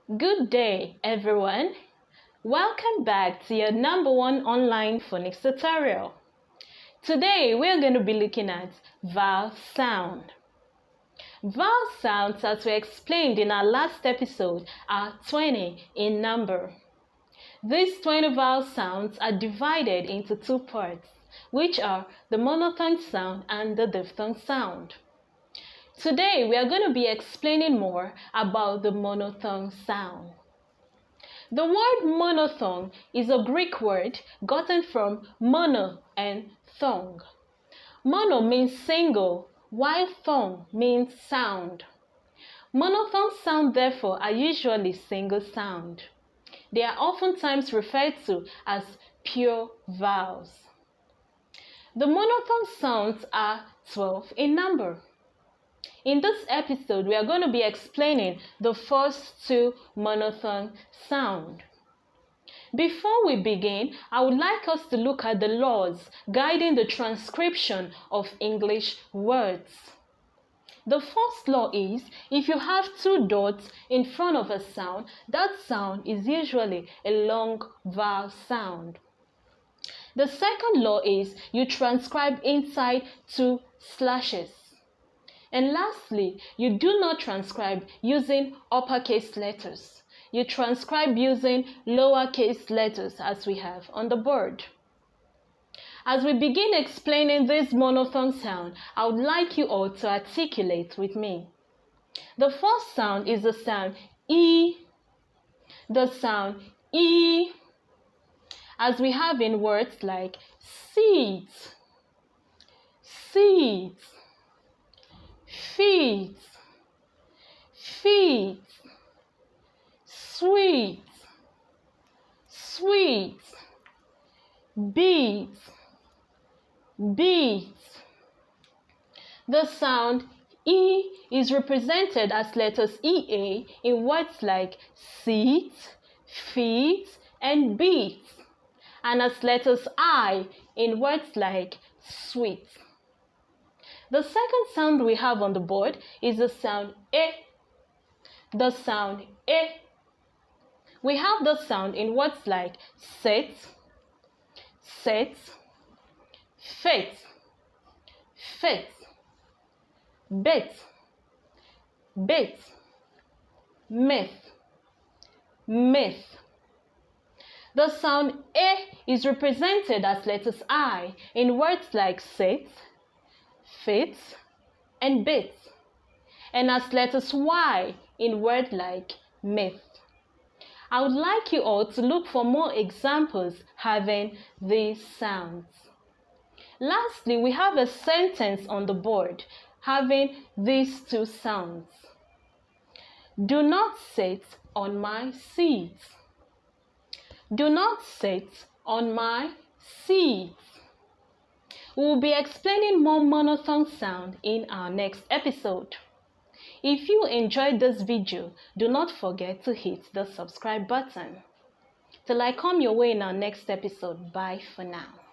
Good day, everyone. Welcome back to your #1 online phonics tutorial. Today, we're going to be looking at vowel sound. Vowel sounds, as we explained in our last episode, are 20 in number. These 20 vowel sounds are divided into two parts, which are the monophthong sound and the diphthong sound. Today, we are going to be explaining more about the monophthong sound. The word monophthong is a Greek word gotten from mono and thong. Mono means single, while thong means sound. Monophthong sound, therefore, are usually single sound. They are oftentimes referred to as pure vowels. The monophthong sounds are 12 in number. In this episode, we are going to be explaining the first two monophthong sounds. Before we begin, I would like us to look at the laws guiding the transcription of English words. The first law is, if you have two dots in front of a sound, that sound is usually a long vowel sound. The second law is, you transcribe inside two slashes. And lastly, you do not transcribe using uppercase letters. You transcribe using lowercase letters as we have on the board. As we begin explaining this monophthong sound, I would like you all to articulate with me. The first sound is the sound E. The sound E, as we have in words like seeds, seeds, feet, feet, sweet, sweet, beat, beat. The sound E is represented as letters EA in words like seat, feet, and beat, and as letters I in words like sweet. The second sound we have on the board is the sound E. The sound E. We have the sound in words like set, set, fet, fet, bet, bet, myth, myth. The sound E is represented as letters I in words like set, fit, and bit, and as letters Y in words like myth. I would like you all to look for more examples having these sounds. Lastly, we have a sentence on the board having these two sounds. Do not sit on my seat. Do not sit on my seat. We will be explaining more monophthong sound in our next episode. If you enjoyed this video, do not forget to hit the subscribe button. Till I come your way in our next episode, bye for now.